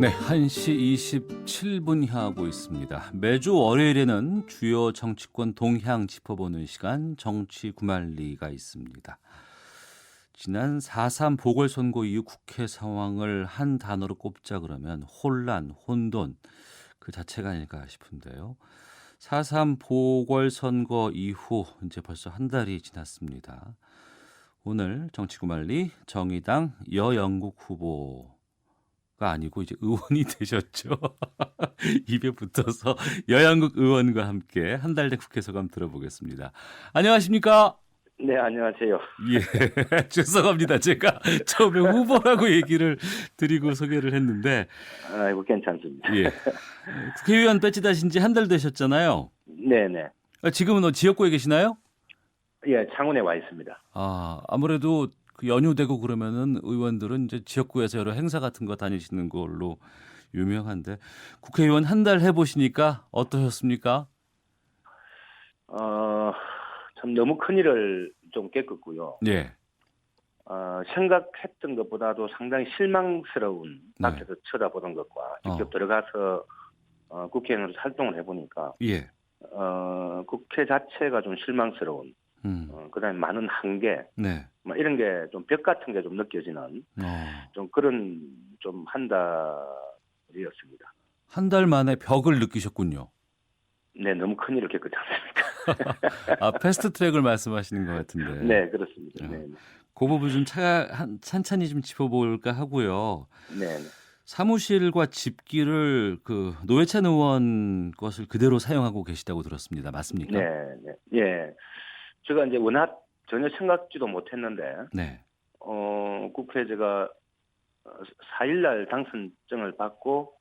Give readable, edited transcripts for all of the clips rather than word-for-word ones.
네, 1시 27분 향하고 있습니다. 매주 월요일에는 주요 정치권 동향 짚어보는 시간 정치 구말리가 있습니다. 지난 4.3 보궐선거 이후 국회 상황을 한 단어로 꼽자 그러면 혼란, 혼돈 그 자체가 아닐까 싶은데요. 4.3 보궐선거 이후 이제 벌써 한 달이 지났습니다. 오늘 정치 구말리 정의당 여영국 후보 가 아니고 이제 의원이 되셨죠. 입에 붙어서 여양국 의원과 함께 한 달 된 국회 소감 들어보겠습니다. 안녕하십니까? 네, 안녕하세요. 예, 죄송합니다. 제가 처음에 후보라고 얘기를 드리고 소개를 했는데, 아이고, 괜찮습니다. 예, 국회의원 배치다신 지 한 달 되셨잖아요. 네네. 지금은 지역구에 계시나요? 예, 창원에 와 있습니다. 아무래도 그 연휴되고 그러면은 의원들은 이제 지역구에서 여러 행사 같은 거 다니시는 걸로 유명한데 국회의원 한 달 해보시니까 어떠셨습니까? 참 너무 큰 일을 좀 겪었고요. 예. 생각했던 것보다도 상당히 실망스러운 네. 밖에서 쳐다보는 것과 직접 어. 들어가서 국회의원으로 활동을 해보니까 예. 국회 자체가 좀 실망스러운 그다음에 많은 한계 네. 뭐 이런 게 좀 벽 같은 게 좀 느껴지는 좀 그런 좀 한 달이었습니다. 한 달 만에 벽을 느끼셨군요. 네, 너무 큰 일을 겪었지 않습니까? 패스트 트랙을 말씀하시는 것 같은데. 네, 그렇습니다. 어. 네, 그 부분 좀 찬찬히 좀 짚어볼까 하고요. 네, 네. 사무실과 집기를 그 노회찬 의원 것을 그대로 사용하고 계시다고 들었습니다. 맞습니까? 네, 네. 예. 제가 이제 워낙 전혀 생각지도 못했는데, 네. 국회에 제가 4일날 당선증을 받고,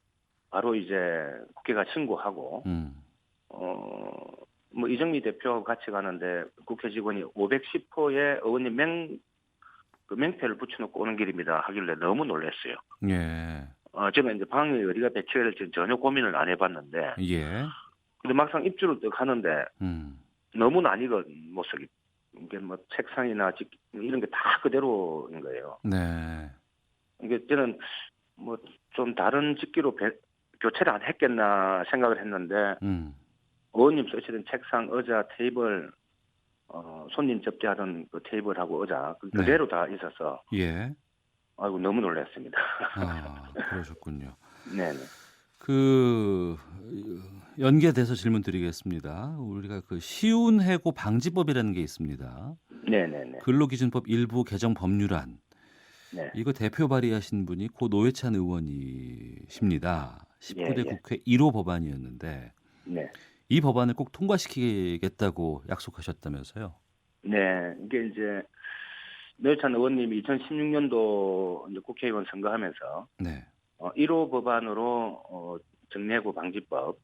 바로 이제 국회가 신고하고, 뭐 이정미 대표하고 같이 가는데 국회 직원이 510호에 의원님 명패를 붙여놓고 오는 길입니다 하길래 너무 놀랐어요. 예. 제가 이제 방에 어디가 배치해야 될지 전혀 고민을 안 해봤는데, 예. 근데 막상 입주를 또 가는데 너무 낯익은 모습이, 이게 뭐 책상이나 이런 게 다 그대로인 거예요. 네. 이게 저는 뭐 좀 다른 집기로 교체를 안 했겠나 생각을 했는데, 의원님 쓰시던 책상, 의자, 테이블, 손님 접대하던 그 테이블하고 의자 그대로 다 있어서 예. 아이고 너무 놀랐습니다. 그러셨군요. 네네. 그 연계돼서 질문 드리겠습니다. 우리가 그 쉬운 해고 방지법이라는 게 있습니다. 네네네. 근로기준법 일부 개정 법률안. 네. 이거 대표 발의하신 분이 고 노회찬 의원이십니다. 19대 예. 국회 1호 법안이었는데 네. 이 법안을 꼭 통과시키겠다고 약속하셨다면서요? 네. 이게 이제 노회찬 의원님이 2016년도 이제 국회의원 선거하면서 네. 1호 법안으로 정리해고 방지법을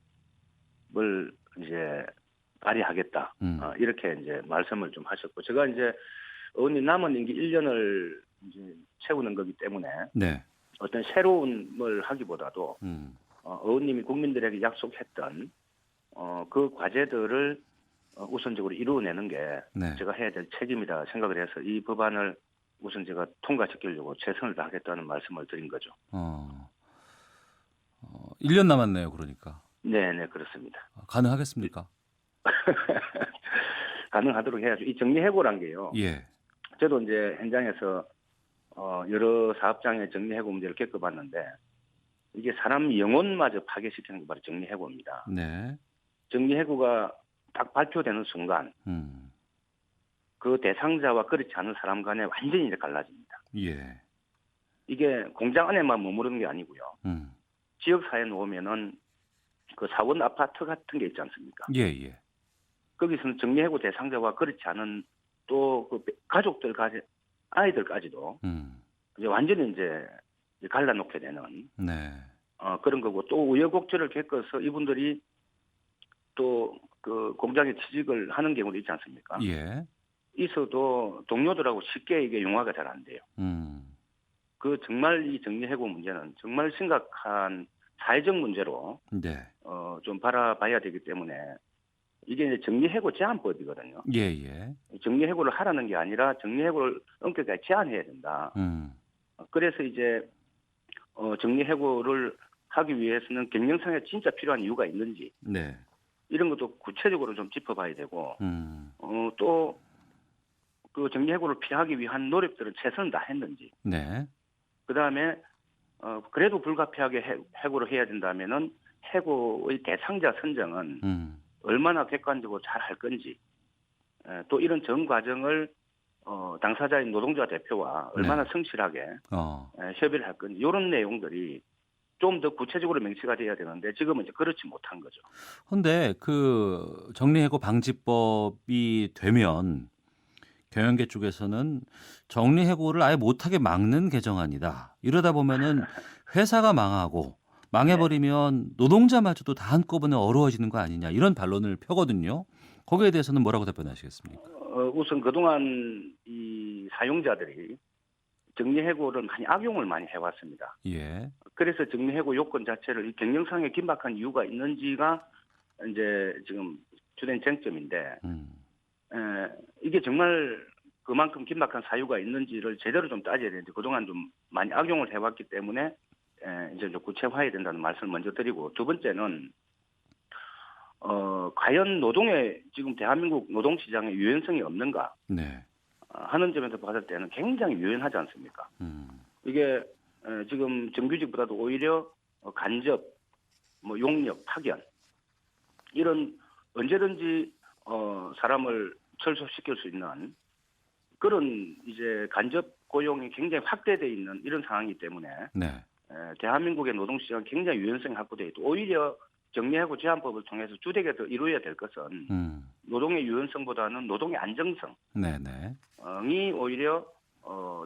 이제 발의하겠다. 이렇게 이제 말씀을 좀 하셨고, 제가 이제 의원님 남은 임기 1년을 이제 채우는 거기 때문에 네. 어떤 새로운 걸 하기보다도 의원님이 국민들에게 약속했던 그 과제들을 우선적으로 이루어내는 게 네. 제가 해야 될 책임이다 생각을 해서 이 법안을 우선 제가 통과시키려고 최선을 다하겠다는 말씀을 드린 거죠. 1년 남았네요, 그러니까. 네, 그렇습니다. 가능하겠습니까? 가능하도록 해야죠. 이 정리해고란 게요. 예. 저도 이제 현장에서 여러 사업장의 정리해고 문제를 겪어봤는데, 이게 사람 영혼마저 파괴시키는 게 바로 정리해고입니다. 네. 정리해고가 딱 발표되는 순간 그 대상자와 그렇지 않은 사람 간에 완전히 이제 갈라집니다. 예. 이게 공장 안에만 머무르는 게 아니고요. 지역사회에 놓으면은 그 사원 아파트 같은 게 있지 않습니까? 예. 거기서는 정리해고 대상자와 그렇지 않은 또 그 가족들까지, 아이들까지도 이제 완전히 이제 갈라놓게 되는 네. 그런 거고, 또 우여곡절을 겪어서 이분들이 또 그 공장에 취직을 하는 경우도 있지 않습니까? 예. 있어도 동료들하고 쉽게 이게 융화가 잘 안 돼요. 그 정말 이 정리해고 문제는 정말 심각한 사회적 문제로 네. 좀 바라봐야 되기 때문에 이게 이제 정리해고 제한법이거든요. 예. 정리해고를 하라는 게 아니라 정리해고를 엄격하게 제한해야 된다. 그래서 이제 정리해고를 하기 위해서는 경영상에 진짜 필요한 이유가 있는지 네. 이런 것도 구체적으로 좀 짚어봐야 되고 또 그 정리해고를 피하기 위한 노력들은 최선을 다했는지 네. 그다음에 그래도 불가피하게 해고를 해야 된다면은 해고의 대상자 선정은 얼마나 객관적으로 잘 할 건지 또 이런 전 과정을 당사자인 노동자 대표와 얼마나 네. 성실하게 협의를 할 건지 이런 내용들이 좀 더 구체적으로 명시가 돼야 되는데 지금은 이제 그렇지 못한 거죠. 근데 그 정리해고 방지법이 되면 경영계 쪽에서는 정리해고를 아예 못하게 막는 개정안이다. 이러다 보면은 회사가 망하고 망해버리면 노동자마저도 다 한꺼번에 어려워지는 거 아니냐 이런 반론을 펴거든요. 거기에 대해서는 뭐라고 답변하시겠습니까? 우선 그동안 이 사용자들이 정리해고를 많이 악용을 많이 해왔습니다. 예. 그래서 정리해고 요건 자체를 이 경영상에 긴박한 이유가 있는지가 이제 지금 주된 쟁점인데 이게 정말 그만큼 긴박한 사유가 있는지를 제대로 좀 따져야 되는데 그동안 좀 많이 악용을 해왔기 때문에 이제 좀 구체화해야 된다는 말씀을 먼저 드리고 두 번째는 과연 노동의 지금 대한민국 노동시장에 유연성이 없는가 네. 하는 점에서 봤을 때는 굉장히 유연하지 않습니까? 이게 지금 정규직보다도 오히려 간접, 뭐 용역, 파견 이런 언제든지 사람을 철수시킬 수 있는 그런 이제 간접 고용이 굉장히 확대되어 있는 이런 상황이기 때문에 네. 대한민국의 노동시장은 굉장히 유연성이 확보되어 있고 오히려 정리해고 제한법을 통해서 주되게 더 이루어야 될 것은 노동의 유연성보다는 노동의 안정성이 네네. 오히려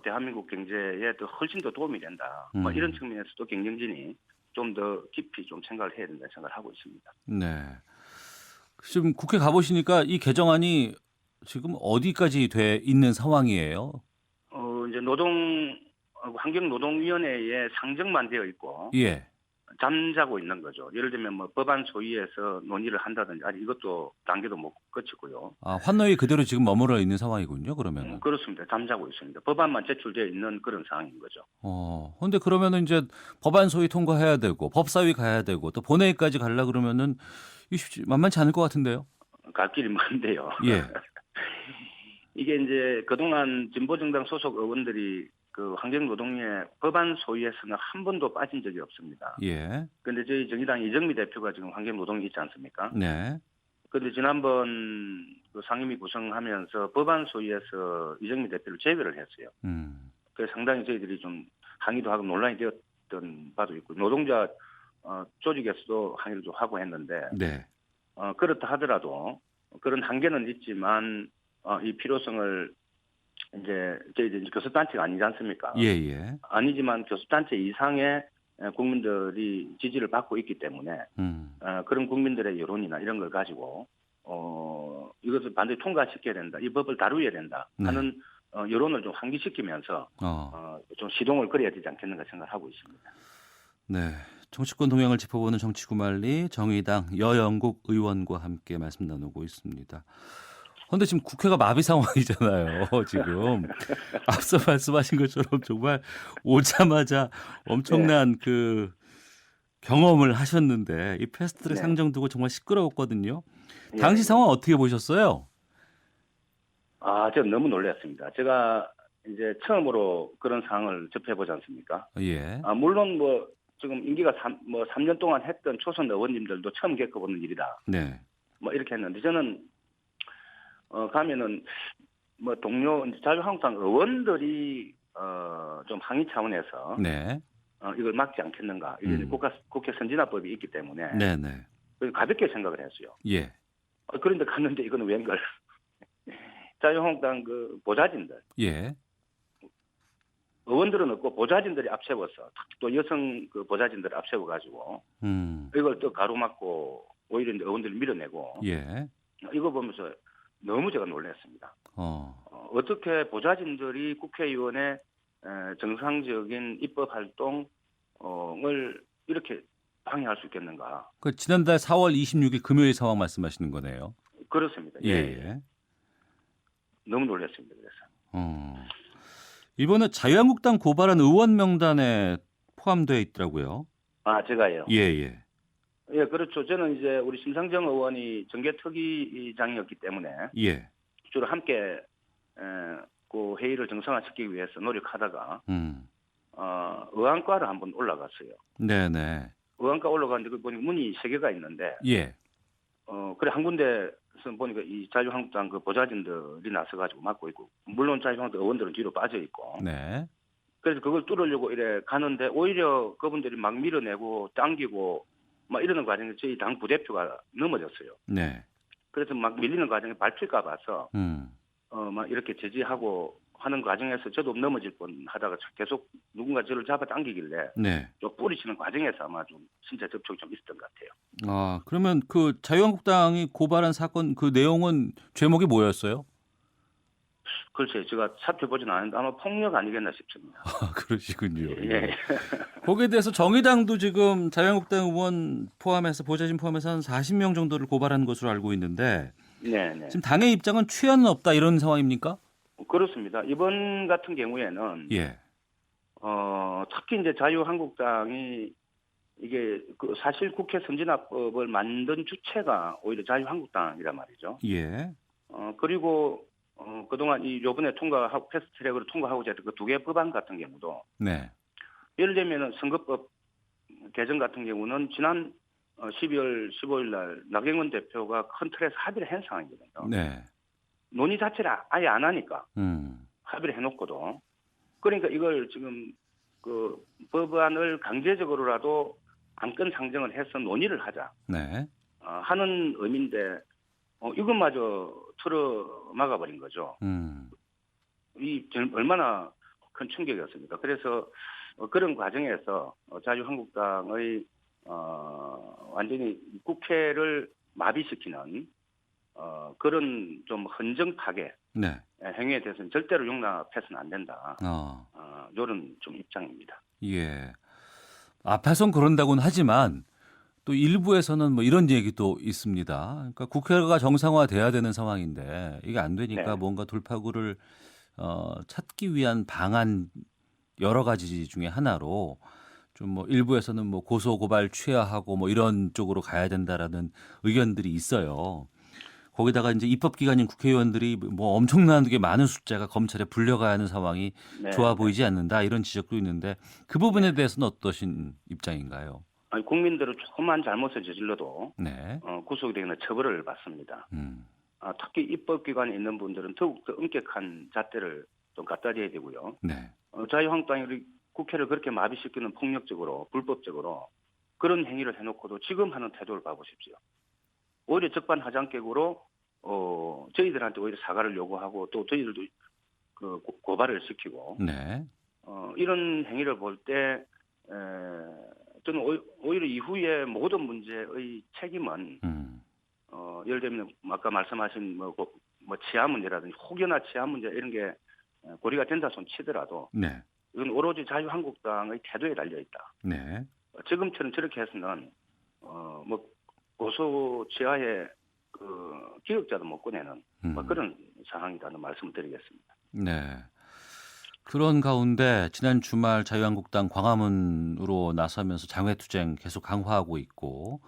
대한민국 경제에 더 훨씬 더 도움이 된다. 뭐 이런 측면에서도 경영진이 좀 더 깊이 좀 생각을 해야 된다는 생각을 하고 있습니다. 네. 지금 국회 가보시니까 이 개정안이 지금 어디까지 돼 있는 상황이에요? 이제 환경노동위원회에 상정만 되어 있고 예. 잠자고 있는 거죠. 예를 들면 뭐 법안 소위에서 논의를 한다든지 아직 이것도 단계도 못 거치고요. 아, 환노위 그대로 지금 머물러 있는 상황이군요, 그러면은. 그렇습니다. 잠자고 있습니다. 법안만 제출되어 있는 그런 상황인 거죠. 근데 그러면은 이제 법안 소위 통과해야 되고 법사위 가야 되고 또 본회의까지 가려 그러면은 만만치 않을 것 같은데요. 갈 길이 먼데요. 예. 이게 이제 그동안 진보정당 소속 의원들이 그 환경노동위의 법안 소위에서는 한 번도 빠진 적이 없습니다. 예. 그런데 저희 정의당 이정미 대표가 지금 환경노동위 있지 않습니까? 네. 그런데 지난번 그 상임위 구성하면서 법안 소위에서 이정미 대표를 제외를 했어요. 그래서 상당히 저희들이 좀 항의도 하고 논란이 되었던 바도 있고 노동자 조직에서도 항의를 좀 하고 했는데 네. 그렇다 하더라도 그런 한계는 있지만 이 필요성을 이제 저희들 교섭단체가 아니지 않습니까? 예. 아니지만 교섭단체 이상의 국민들이 지지를 받고 있기 때문에 그런 국민들의 여론이나 이런 걸 가지고 이것을 반드시 통과시켜야 된다. 이 법을 다루어야 된다 하는 여론을 좀 환기시키면서 좀 시동을 걸어야 되지 않겠는가 생각하고 있습니다. 네. 정치권 동향을 짚어보는 정치구말리 정의당 여영국 의원과 함께 말씀 나누고 있습니다. 그런데 지금 국회가 마비 상황이잖아요. 지금 앞서 말씀하신 것처럼 정말 오자마자 엄청난 그 경험을 하셨는데 이 패스트트랙 상정 두고 정말 시끄러웠거든요. 당시 상황 어떻게 보셨어요? 제가 너무 놀랐습니다. 제가 이제 처음으로 그런 상황을 접해보지 않습니까? 예. 물론 뭐 지금 임기가 3년 동안 했던 초선 의원님들도 처음 겪어보는 일이다. 네. 뭐 이렇게 했는데 저는 가면은 뭐 동료 자유한국당 의원들이 좀 항의 차원에서 네. 이걸 막지 않겠는가. 이게 국회 선진화법이 있기 때문에 네네. 가볍게 생각을 했어요. 예. 그런데 갔는데 이거는 웬걸 자유한국당 그 보좌진들. 예. 의원들은 없고 보좌진들이 앞세워서 특히 또 여성 그 보좌진들을 앞세워가지고 이걸 또 가로막고 오히려 이제 의원들을 밀어내고 예. 이거 보면서 너무 제가 놀랐습니다. 어떻게 보좌진들이 국회의원의 정상적인 입법 활동을 이렇게 방해할 수 있겠는가? 그 지난달 4월 26일 금요일 상황 말씀하시는 거네요. 그렇습니다. 예. 너무 놀랐습니다. 그래서. 이번에 자유한국당 고발한 의원 명단에 포함되어 있더라고요. 아, 제가요. 예, 예. 예, 그렇죠. 저는 이제 우리 심상정 의원이 정계특위장이었기 때문에 예. 주로 함께 그 회의를 정상화시키기 위해서 노력하다가 의안과를 한번 올라갔어요. 네네. 의안과 올라갔는데 그 보니까 문이 3개가 있는데 예. 그래 한 군데서 보니까 이 자유한국당 그 보좌진들이 나서가지고 맡고 있고 물론 자유한국당 의원들은 뒤로 빠져 있고 네. 그래서 그걸 뚫으려고 이래 가는데 오히려 그분들이 막 밀어내고 당기고 막 이러는 과정에 저희 당 부대표가 넘어졌어요. 네. 그래서 막 밀리는 과정에 밟힐까 봐서 음. 막 이렇게 제지하고 하는 과정에서 저도 넘어질 뻔 하다가 계속 누군가 저를 잡아 당기길래 네. 좀 뿌리치는 과정에서 아마 좀 신체 접촉이 좀 있었던 것 같아요. 아, 그러면 그 자유한국당이 고발한 사건 그 내용은 제목이 뭐였어요? 글쎄요, 제가 살펴보진 않았는데 아마 폭력 아니겠나 싶습니다. 아, 그러시군요. 예. 거기에 대해서 정의당도 지금 자유한국당 의원 포함해서 보좌진 포함해서 한 40명 정도를 고발한 것으로 알고 있는데 네. 지금 당의 입장은 취하는 없다 이런 상황입니까? 그렇습니다. 이번 같은 경우에는 예. 특히 이제 자유한국당이 이게 그 사실 국회 선진화법을 만든 주체가 오히려 자유한국당이란 말이죠. 예. 그리고 그동안 이 요번에 통과하고 패스트트랙으로 통과하고자 했던 그 2개 법안 같은 경우도 네. 예를 들면은 선거법 개정 같은 경우는 지난 12월 15일 날 나경원 대표가 큰 틀에서 합의를 한 상황이거든요. 네. 논의 자체를 아예 안 하니까 합의를 해놓고도 그러니까 이걸 지금 그 법안을 강제적으로라도 안건 상정을 해서 논의를 하자 네. 하는 의미인데 이것마저 틀어 막아버린 거죠. 이 얼마나 큰 충격이었습니까? 그래서 그런 과정에서 자유한국당의 완전히 국회를 마비시키는 그런 좀 헌정 파괴 네. 행위에 대해서는 절대로 용납해서는 안 된다. 이런 좀 입장입니다. 예. 앞에선 그런다고는 하지만 또 일부에서는 뭐 이런 얘기도 있습니다. 그러니까 국회가 정상화돼야 되는 상황인데 이게 안 되니까 네. 뭔가 돌파구를 찾기 위한 방안 여러 가지 중에 하나로 좀 뭐 일부에서는 뭐 고소 고발 취하하고 뭐 이런 쪽으로 가야 된다라는 의견들이 있어요. 거기다가 이제 입법기관인 국회의원들이 뭐 엄청나게 많은 숫자가 검찰에 불려가야 하는 상황이 네. 좋아 보이지 않는다 이런 지적도 있는데 그 부분에 대해서는 어떠신 입장인가요? 아니, 국민들은 조금만 잘못을 저질러도 네. 구속이 되거나 처벌을 받습니다. 특히 입법기관에 있는 분들은 더욱 더 엄격한 잣대를 좀 갖다 줘야 되고요. 네. 자유한국당이 국회를 그렇게 마비시키는 폭력적으로 불법적으로 그런 행위를 해놓고도 지금 하는 태도를 봐보십시오. 오히려 적반하장격으로 저희들한테 오히려 사과를 요구하고 또 저희들도 그 고발을 시키고 네. 이런 행위를 볼 때 저는 오히려 이후에 모든 문제의 책임은 예를 들면 아까 말씀하신 뭐 치안 문제라든지 혹여나 치안 문제 이런 게 고리가 된다 손 치더라도 네. 이건 오로지 자유한국당의 태도에 달려 있다. 네. 지금처럼 저렇게 해서는 뭐 고소 지하에 그 기억자도 못 꺼내는 뭐 그런 상황이라는 말씀을 드리겠습니다. 네. 그런 가운데 지난 주말 자유한국당 광화문으로 나서면서 장외투쟁 계속 강화하고 있고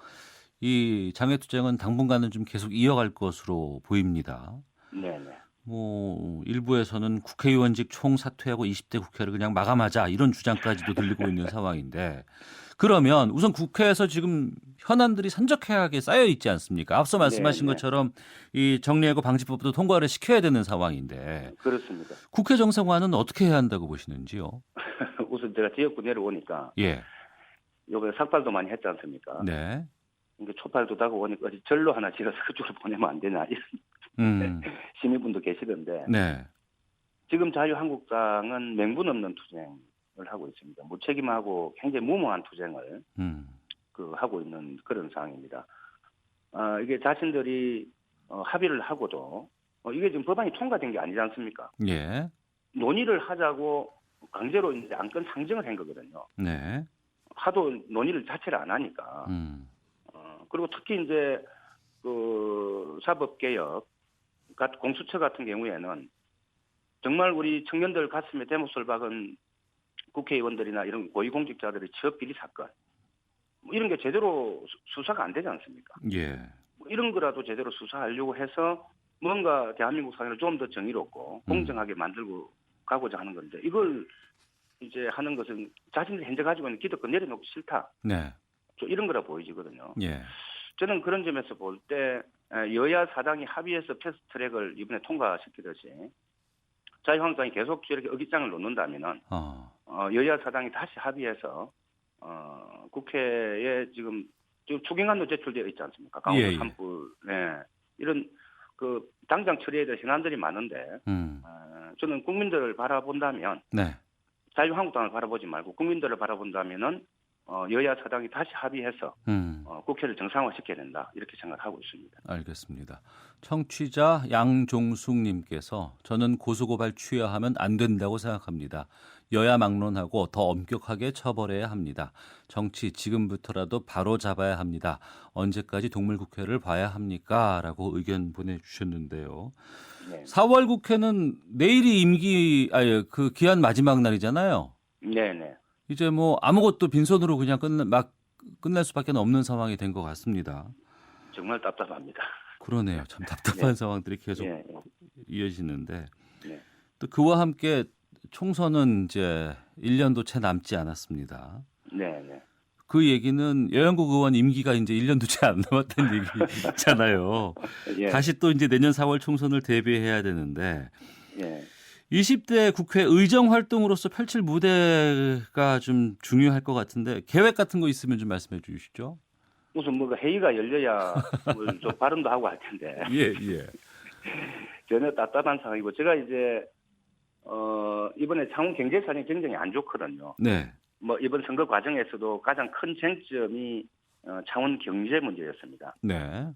이 장외투쟁은 당분간은 좀 계속 이어갈 것으로 보입니다. 네네. 뭐 일부에서는 국회의원직 총사퇴하고 20대 국회를 그냥 마감하자 이런 주장까지도 들리고 있는 상황인데 그러면 우선 국회에서 지금 현안들이 산적해하게 쌓여 있지 않습니까? 앞서 말씀하신 네네. 것처럼 이 정리해고 방지법도 통과를 시켜야 되는 상황인데 그렇습니다. 국회 정상화는 어떻게 해야 한다고 보시는지요? 우선 제가 지역구 내려오니까 예. 요번에 삭발도 많이 했지 않습니까? 네. 그러니까 촛발도 다가오니까 어디 절로 하나 지어서 그쪽으로 보내면 안 되나 이런 시민분도 계시던데 네. 지금 자유한국당은 맹분 없는 투쟁을 하고 있습니다. 무책임하고 굉장히 무모한 투쟁을 하고 있는 그런 상황입니다. 이게 자신들이 합의를 하고도 이게 지금 법안이 통과된 게 아니지 않습니까? 예. 논의를 하자고 강제로 이제 안건 상정을 한 거거든요. 네. 하도 논의를 자체를 안 하니까. 그리고 특히 이제 그 사법개혁, 공수처 같은 경우에는 정말 우리 청년들 가슴에 대못을 박은 국회의원들이나 이런 고위공직자들의 취업 비리 사건 뭐 이런 게 제대로 수사가 안 되지 않습니까? 예. 뭐 이런 거라도 제대로 수사하려고 해서 뭔가 대한민국 사회를 좀 더 정의롭고 공정하게 만들고 가고자 하는 건데 이걸 이제 하는 것은 자신들 현재 가지고 있는 기득권 내려놓기 싫다. 네. 좀 이런 거라 보이지거든요. 예. 저는 그런 점에서 볼 때 여야 사당이 합의해서 패스트트랙을 이번에 통과시키듯이 자유한국당이 계속 이렇게 의기장을 놓는다면은 여야 사당이 다시 합의해서 국회에 지금 추경안도 제출되어 있지 않습니까? 강원도 산불, 네. 이런 당장 처리해야 될 현안들이 많은데 저는 국민들을 바라본다면 네. 자유한국당을 바라보지 말고 국민들을 바라본다면은 여야 사당이 다시 합의해서 국회를 정상화시켜야 된다 이렇게 생각하고 있습니다. 알겠습니다. 청취자 양종숙님께서 저는 고소고발 취하하면 안 된다고 생각합니다. 여야 막론하고 더 엄격하게 처벌해야 합니다. 정치 지금부터라도 바로 잡아야 합니다. 언제까지 동물국회를 봐야 합니까? 라고 의견 보내주셨는데요. 네. 4월 국회는 내일이 그 기한 마지막 날이잖아요. 네네. 이제 뭐 아무것도 빈손으로 그냥 끝날 수밖에 없는 상황이 된 것 같습니다. 정말 답답합니다. 그러네요. 참 답답한 네. 상황들이 계속 네. 이어지는데 네. 또 그와 함께 총선은 이제 1년도 채 남지 않았습니다. 네. 그 얘기는 여영국 의원 임기가 이제 1년도 채 안 남았다는 얘기잖아요. 예. 다시 또 이제 내년 4월 총선을 대비해야 되는데 예. 20대 국회 의정 활동으로서 펼칠 무대가 좀 중요할 것 같은데 계획 같은 거 있으면 좀 말씀해 주시죠. 무슨 뭐 회의가 열려야 좀 발언도 하고 할 텐데. 예. 전혀 답답한 상황이고 제가 이제 이번에 창원 경제 사정이 굉장히 안 좋거든요. 네. 뭐 이번 선거 과정에서도 가장 큰 쟁점이 창원 경제 문제였습니다. 네.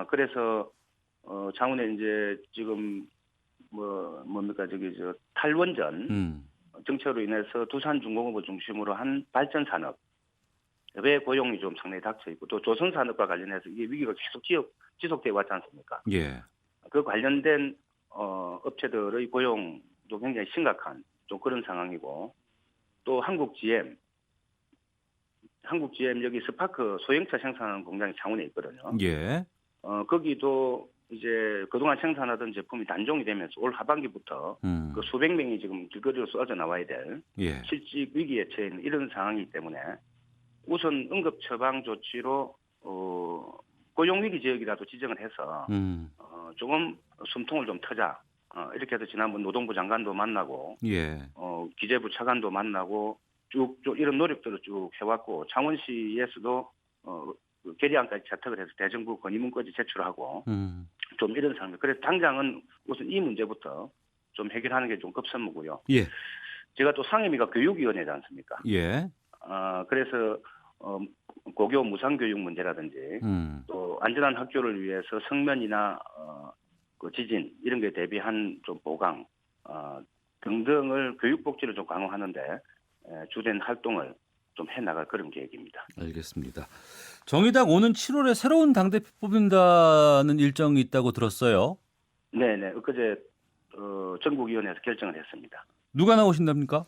그래서 창원에 이제 지금 탈원전 정책으로 인해서 두산중공업을 중심으로 한 발전 산업 왜 고용이 좀 상당히 닥쳐 있고 또 조선 산업과 관련해서 이게 위기가 계속 지속돼 왔지 않습니까? 예. 그 관련된 업체들의 고용도 굉장히 심각한 좀 그런 상황이고 또 한국 GM 여기 스파크 소형차 생산하는 공장이 창원에 있거든요. 예. 거기도 이제 그동안 생산하던 제품이 단종이 되면서 올 하반기부터 그 수백 명이 지금 길거리로 쏟아져 나와야 될 실직 위기에 처해 있는 이런 상황이기 때문에 우선 응급 처방 조치로 고용 위기 지역이라도 지정을 해서 조금 숨통을 좀 트자. 이렇게 해서 지난번 노동부 장관도 만나고 기재부 차관도 만나고 쭉 이런 노력들을 쭉 해왔고 창원시에서도 계리안까지 채택을 해서 대정부 건의문까지 제출하고 좀 이런 상황. 그래서 당장은 우선 이 문제부터 좀 해결하는 게 좀 급선무고요. 예. 제가 또 상임위가 교육위원회지 않습니까? 예. 그래서 고교 무상교육 문제라든지 또 안전한 학교를 위해서 성면이나 그 지진 이런 게 대비한 좀 보강 등등을 교육복지를 좀 강화하는데 주된 활동을 좀 해나갈 그런 계획입니다. 알겠습니다. 정의당 오는 7월에 새로운 당대표 뽑는다는 일정이 있다고 들었어요. 네네. 엊그제 전국위원회에서 결정을 했습니다. 누가 나오신답니까?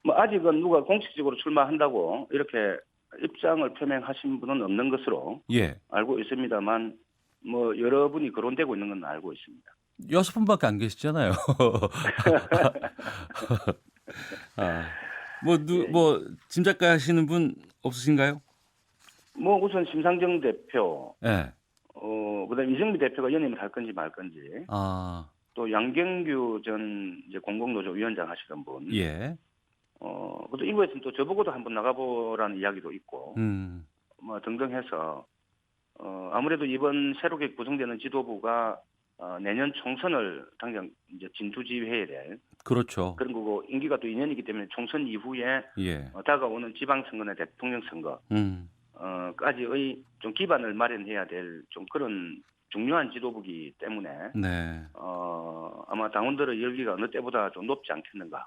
뭐 아직은 누가 공식적으로 출마한다고 이렇게 입장을 표명하신 분은 없는 것으로 알고 있습니다만 뭐 여러분이 거론되고 있는 건 알고 있습니다. 6분밖에 안 계시잖아요. 뭐 짐작하시는 분 없으신가요? 뭐 우선 심상정 대표, 네. 그다음 이정미 대표가 연임을 할 건지 말 건지, 또 양경규 전 이제 공공노조 위원장 하시던 분, 그것도 일부에서는 또 저보고도 한번 나가보라는 이야기도 있고, 뭐 등등 해서 아무래도 이번 새롭게 구성되는 지도부가 내년 총선을 당장 이제 진두지휘해야 될 그렇죠. 그런 거고 임기가 또 2년이기 때문에 총선 이후에 다가오는 지방선거나 대통령 선거 까지의 좀 기반을 마련해야 될 좀 그런 중요한 지도부이기 때문에 아마 당원들의 열기가 어느 때보다 좀 높지 않겠는가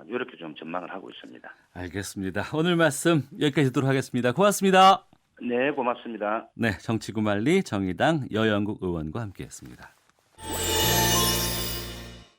이렇게 좀 전망을 하고 있습니다. 알겠습니다. 오늘 말씀 여기까지 듣도록 하겠습니다. 고맙습니다. 네, 고맙습니다. 네, 정치구말리 정의당 여영국 의원과 함께했습니다.